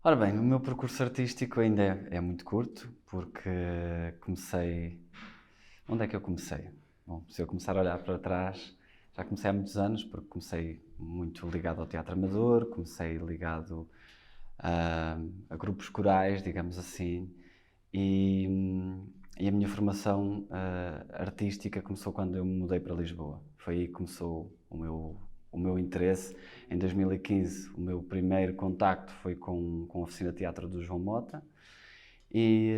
Ora bem, o meu percurso artístico ainda é muito curto, porque comecei. Onde é que eu comecei? Bom, se eu começar a olhar para trás, já comecei há muitos anos, porque comecei muito ligado ao teatro amador, comecei ligado a grupos corais, digamos assim, e a minha formação artística começou quando eu me mudei para Lisboa. Foi aí que começou o meu interesse. Em 2015, o meu primeiro contacto foi com a oficina de teatro do João Mota e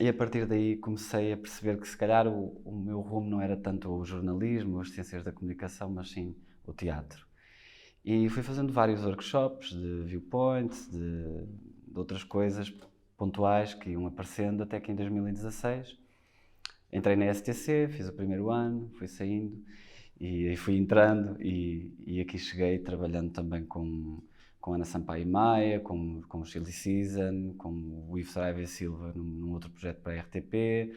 a partir daí comecei a perceber que se calhar o meu rumo não era tanto o jornalismo, as ciências da comunicação, mas sim o teatro. E fui fazendo vários workshops de viewpoint, de outras coisas pontuais que iam aparecendo, até que em 2016 entrei na STC, fiz o primeiro ano, fui saindo e aí fui entrando e aqui cheguei trabalhando também com Ana Sampaio Maia, com o Chili Season, com o Ivo Saraiva e Silva num outro projeto para a RTP.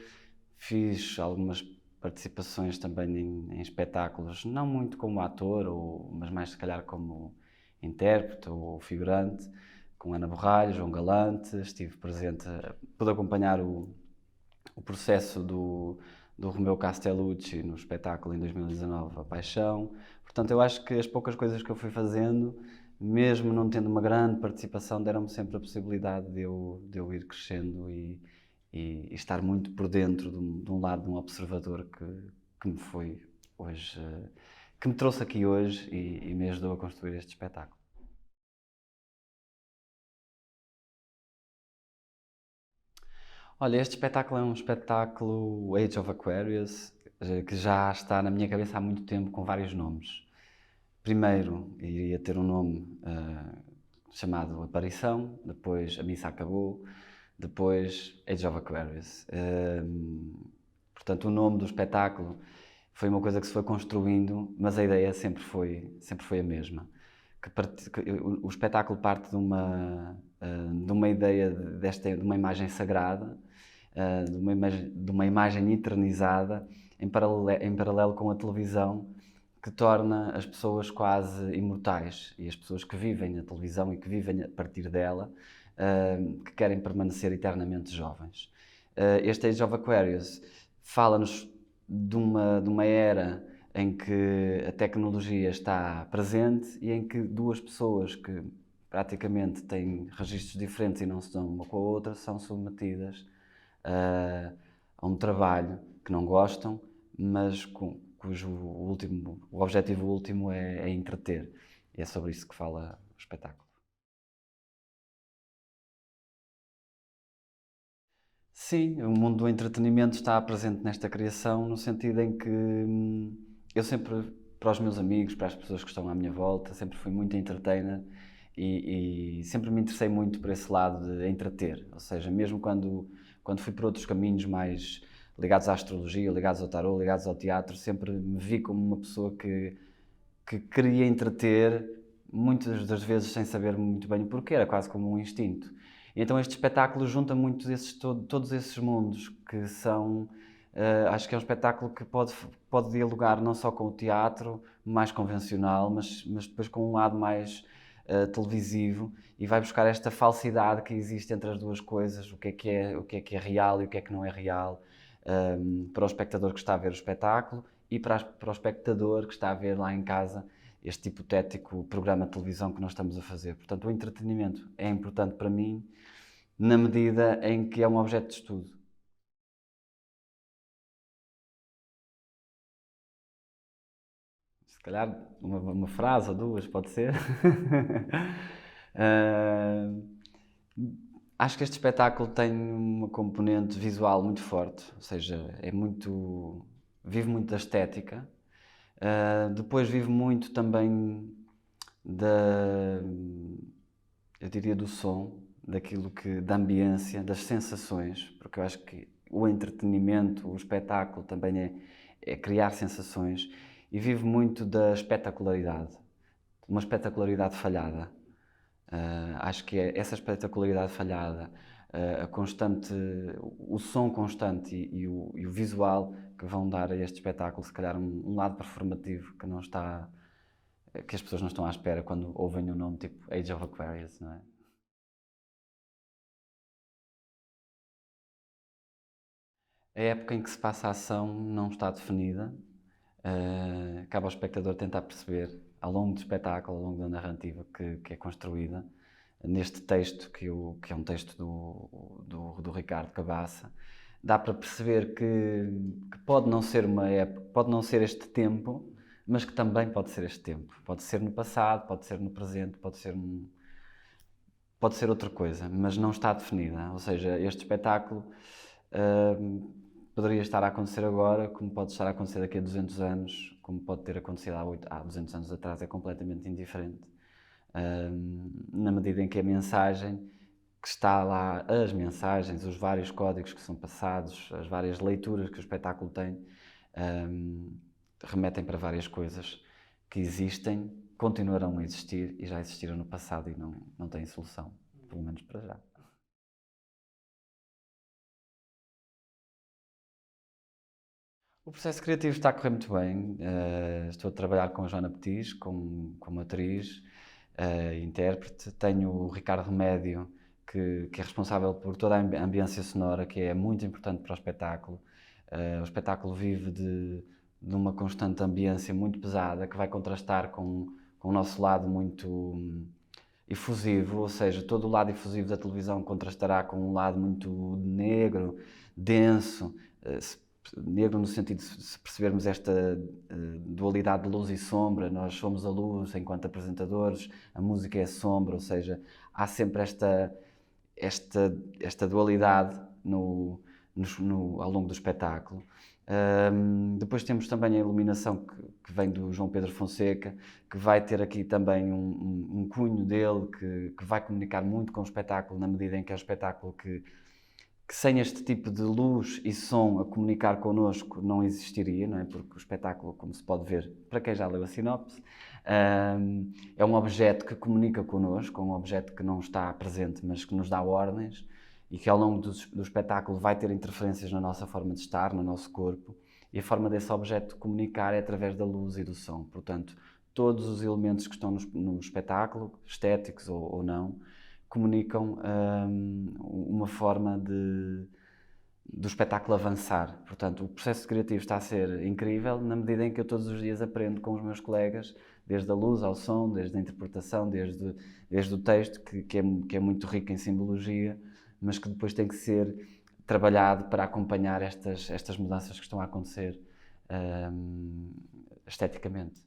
Fiz algumas participações também em espetáculos, não muito como ator, mas mais se calhar como intérprete ou figurante, com Ana Borralho, João Galante. Estive presente, pude acompanhar o processo do Romeu Castellucci no espetáculo em 2019, A Paixão. Portanto, eu acho que as poucas coisas que eu fui fazendo, mesmo não tendo uma grande participação, deram-me sempre a possibilidade de eu ir crescendo e estar muito por dentro de um lado de um observador que me foi hoje, que me trouxe aqui hoje e me ajudou a construir este espetáculo. Olha, este espetáculo é um espetáculo Age of Aquarius, que já está na minha cabeça há muito tempo com vários nomes. Primeiro iria ter um nome chamado Aparição, depois A Missa Acabou, depois Age of Aquarius. Portanto, o nome do espetáculo foi uma coisa que se foi construindo, mas a ideia sempre foi a mesma. O espetáculo parte de uma ideia de uma imagem sagrada, de uma imagem eternizada, em paralelo com a televisão, que torna as pessoas quase imortais, e as pessoas que vivem na televisão e que vivem a partir dela, que querem permanecer eternamente jovens. Este Age of Aquarius fala-nos de uma era em que a tecnologia está presente e em que duas pessoas que praticamente têm registros diferentes e não se dão uma com a outra são submetidas a um trabalho que não gostam, mas cujo o objetivo último é entreter. E é sobre isso que fala o espetáculo. Sim, o mundo do entretenimento está presente nesta criação, no sentido em que eu sempre, para os meus amigos, para as pessoas que estão à minha volta, sempre fui muito entertainer e sempre me interessei muito por esse lado de entreter. Ou seja, mesmo quando fui por outros caminhos mais ligados à astrologia, ligados ao tarot, ligados ao teatro, sempre me vi como uma pessoa que queria entreter, muitas das vezes sem saber muito bem o porquê, era quase como um instinto. E então este espetáculo junta muito todos esses mundos que são. Acho que é um espetáculo que pode dialogar não só com o teatro mais convencional, mas depois com um lado mais televisivo, e vai buscar esta falsidade que existe entre as duas coisas, o que é real e o que é que não é real, para o espectador que está a ver o espetáculo e para o espectador que está a ver lá em casa este hipotético programa de televisão que nós estamos a fazer. Portanto, o entretenimento é importante para mim na medida em que é um objeto de estudo. Se calhar uma frase ou duas pode ser. Ah, Acho que este espetáculo tem uma componente visual muito forte, ou seja, vive muito da estética. Depois vive muito também da, eu diria, do som, da ambiência, das sensações, porque eu acho que o entretenimento, o espetáculo também é criar sensações, e vive muito da espetacularidade, uma espetacularidade falhada. Acho que é essa espetacularidade falhada, a constante, o som constante e o visual que vão dar a este espetáculo, se calhar um lado performativo que as pessoas não estão à espera quando ouvem o nome tipo Age of Aquarius, não é? A época em que se passa a ação não está definida. Cabe ao espectador tentar perceber, ao longo do espetáculo, ao longo da narrativa que é construída, neste texto, que é um texto do Ricardo Cabaça, dá para perceber que pode não ser uma época, pode não ser este tempo, mas que também pode ser este tempo. Pode ser no passado, pode ser no presente, pode ser outra coisa, mas não está definida. Ou seja, este espetáculo poderia estar a acontecer agora, como pode estar a acontecer daqui a 200 anos, como pode ter acontecido há 200 anos atrás, é completamente indiferente. Na medida em que a mensagem que está lá, as mensagens, os vários códigos que são passados, as várias leituras que o espetáculo tem, remetem para várias coisas que existem, continuarão a existir e já existiram no passado e não têm solução, pelo menos para já. O processo criativo está a correr muito bem. Estou a trabalhar com a Joana Petis, como atriz, intérprete. Tenho o Ricardo Remédio, que é responsável por toda a ambiência sonora, que é muito importante para o espetáculo. O espetáculo vive de uma constante ambiência muito pesada, que vai contrastar com o nosso lado muito efusivo, ou seja, todo o lado efusivo da televisão contrastará com um lado muito negro, denso, negro no sentido de se percebermos esta dualidade de luz e sombra. Nós somos a luz enquanto apresentadores, a música é a sombra, ou seja, há sempre esta dualidade ao longo do espetáculo. Depois temos também a iluminação que vem do João Pedro Fonseca, que vai ter aqui também um cunho dele, que vai comunicar muito com o espetáculo, na medida em que é um espetáculo que sem este tipo de luz e som a comunicar connosco não existiria, não é? Porque o espetáculo, como se pode ver, para quem já leu a sinopse, é um objeto que comunica connosco, um objeto que não está presente, mas que nos dá ordens e que ao longo do espetáculo vai ter interferências na nossa forma de estar, no nosso corpo, e a forma desse objeto comunicar é através da luz e do som. Portanto, todos os elementos que estão no espetáculo, estéticos ou não, comunicam uma forma do espetáculo avançar. Portanto, o processo criativo está a ser incrível na medida em que eu todos os dias aprendo com os meus colegas, desde a luz ao som, desde a interpretação, desde o texto, que é muito rico em simbologia, mas que depois tem que ser trabalhado para acompanhar estas mudanças que estão a acontecer esteticamente.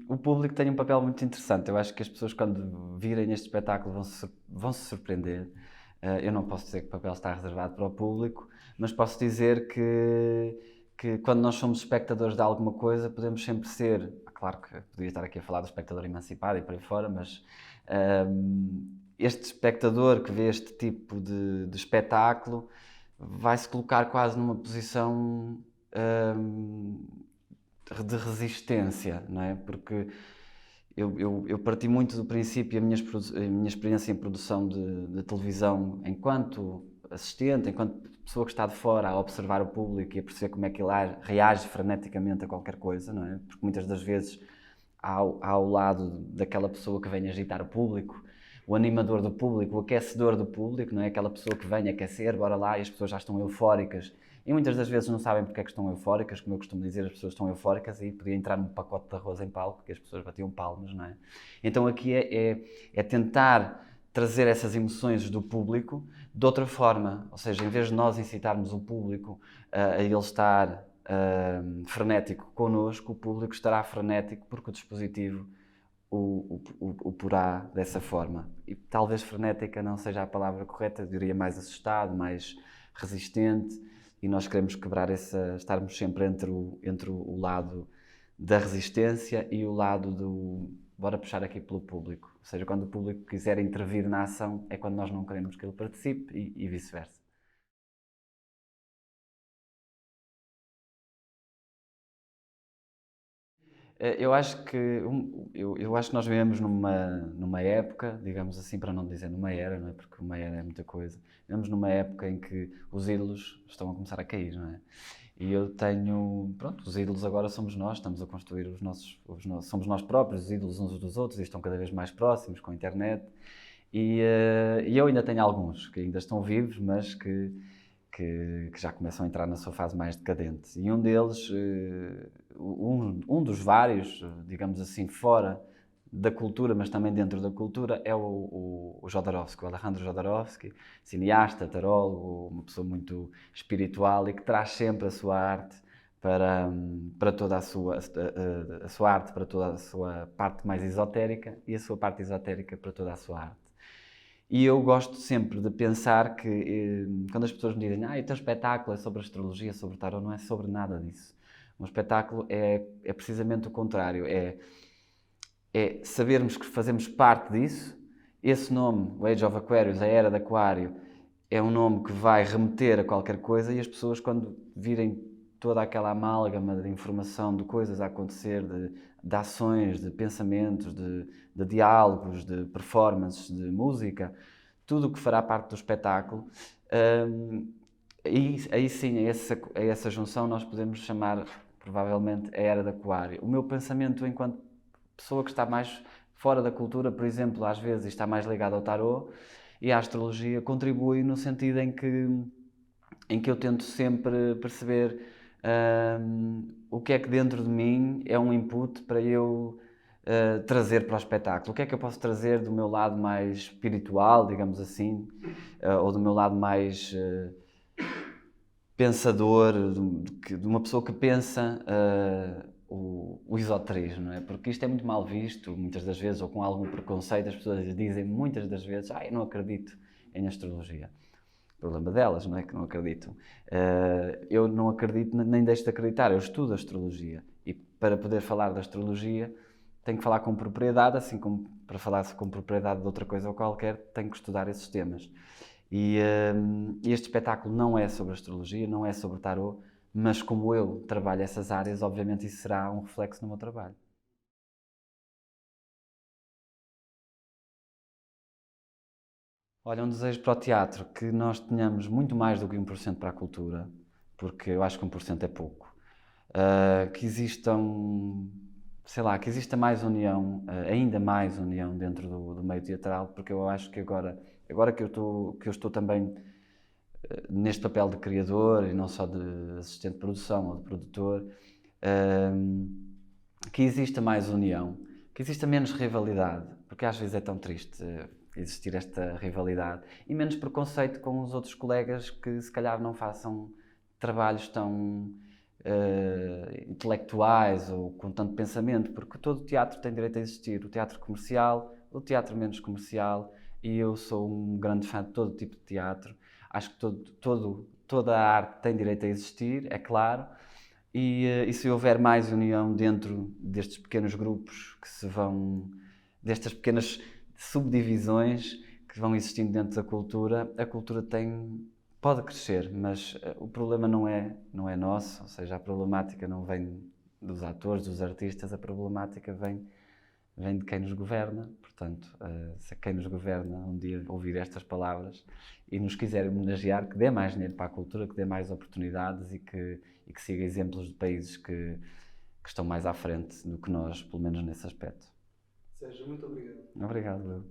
O público tem um papel muito interessante. Eu acho que as pessoas, quando virem este espetáculo, vão se surpreender. Eu não posso dizer que o papel está reservado para o público, mas posso dizer que quando nós somos espectadores de alguma coisa, podemos sempre ser. Claro que podia estar aqui a falar do espectador emancipado e por aí fora, mas este espectador que vê este tipo de espetáculo vai se colocar quase numa posição de resistência, não é? Porque eu parti muito do princípio, a minha experiência em produção de televisão enquanto assistente, enquanto pessoa que está de fora a observar o público e a perceber como é que ele reage freneticamente a qualquer coisa, não é? Porque muitas das vezes há o lado daquela pessoa que vem agitar o público, o animador do público, o aquecedor do público, não é? Aquela pessoa que vem aquecer, bora lá, e as pessoas já estão eufóricas. E muitas das vezes não sabem porque é que estão eufóricas, como eu costumo dizer, as pessoas estão eufóricas e podia entrar num pacote de arroz em palco, porque as pessoas batiam palmas, não é? Então aqui é tentar trazer essas emoções do público de outra forma, ou seja, em vez de nós incitarmos o público a ele estar frenético connosco, o público estará frenético porque o dispositivo o porá dessa forma. E talvez frenética não seja a palavra correta, eu diria mais assustado, mais resistente, e nós queremos quebrar estarmos sempre entre o lado da resistência e o lado bora puxar aqui pelo público. Ou seja, quando o público quiser intervir na ação, é quando nós não queremos que ele participe e vice-versa. Eu acho que eu acho que nós vivemos numa época, digamos assim, para não dizer numa era, não é? Porque uma era é muita coisa. Vivemos numa época em que os ídolos estão a começar a cair, não é? E eu tenho, pronto, os ídolos agora somos nós, estamos a construir somos nós próprios, os ídolos uns dos outros, e estão cada vez mais próximos com a internet. E eu ainda tenho alguns que ainda estão vivos, mas que já começam a entrar na sua fase mais decadente. E um deles, um dos vários, digamos assim, fora da cultura, mas também dentro da cultura, é o Jodorowsky, o Alejandro Jodorowsky, cineasta, tarólogo, uma pessoa muito espiritual e que traz sempre a sua arte para toda a sua arte, para toda a sua parte mais esotérica e a sua parte esotérica para toda a sua arte. E eu gosto sempre de pensar que, quando as pessoas me dizem o teu espetáculo é sobre astrologia, sobre tarot, não é sobre nada disso. Um espetáculo é precisamente o contrário, é sabermos que fazemos parte disso. Esse nome, o Age of Aquarius, a Era de Aquário, é um nome que vai remeter a qualquer coisa e as pessoas, quando virem toda aquela amálgama de informação, de coisas a acontecer, de ações, de pensamentos, de diálogos, de performances, de música, tudo o que fará parte do espetáculo, aí sim, a essa junção nós podemos chamar, provavelmente, a Era de Aquário. O meu pensamento enquanto pessoa que está mais fora da cultura, por exemplo, às vezes está mais ligado ao tarot e à astrologia, contribui no sentido em que eu tento sempre perceber o que é que dentro de mim é um input para eu trazer para o espetáculo. O que é que eu posso trazer do meu lado mais espiritual, digamos assim, ou do meu lado mais pensador, de uma pessoa que pensa o esoterismo, não é? Porque isto é muito mal visto, muitas das vezes, ou com algum preconceito, as pessoas dizem muitas das vezes, eu não acredito em astrologia. O problema delas, não é? Que não acreditam. Eu não acredito, nem deixo de acreditar, eu estudo astrologia. E para poder falar da astrologia, tenho que falar com propriedade, assim como para falar com propriedade de outra coisa ou qualquer, tenho que estudar esses temas. E este espetáculo não é sobre astrologia, não é sobre tarot, mas como eu trabalho essas áreas, obviamente isso será um reflexo no meu trabalho. Olha, um desejo para o teatro, que nós tenhamos muito mais do que 1% para a cultura, porque eu acho que 1% é pouco. Que existam, sei lá, que exista mais união, ainda mais união dentro do meio teatral, porque eu acho que agora que eu estou também neste papel de criador e não só de assistente de produção ou de produtor, que exista mais união, que exista menos rivalidade, porque às vezes é tão triste existir esta rivalidade, e menos preconceito com os outros colegas que se calhar não façam trabalhos tão intelectuais ou com tanto pensamento, porque todo o teatro tem direito a existir, o teatro comercial, o teatro menos comercial, e eu sou um grande fã de todo tipo de teatro. Acho que toda a arte tem direito a existir, é claro, e se houver mais união dentro destes pequenos grupos destas pequenas subdivisões que vão existindo dentro da cultura, a cultura pode crescer, mas o problema não é nosso, ou seja, a problemática não vem dos atores, dos artistas, a problemática vem de quem nos governa. Portanto, se quem nos governa um dia ouvir estas palavras e nos quiser homenagear, que dê mais dinheiro para a cultura, que dê mais oportunidades e que siga exemplos de países que estão mais à frente do que nós, pelo menos nesse aspecto. Sérgio, muito obrigado. Obrigado, eu.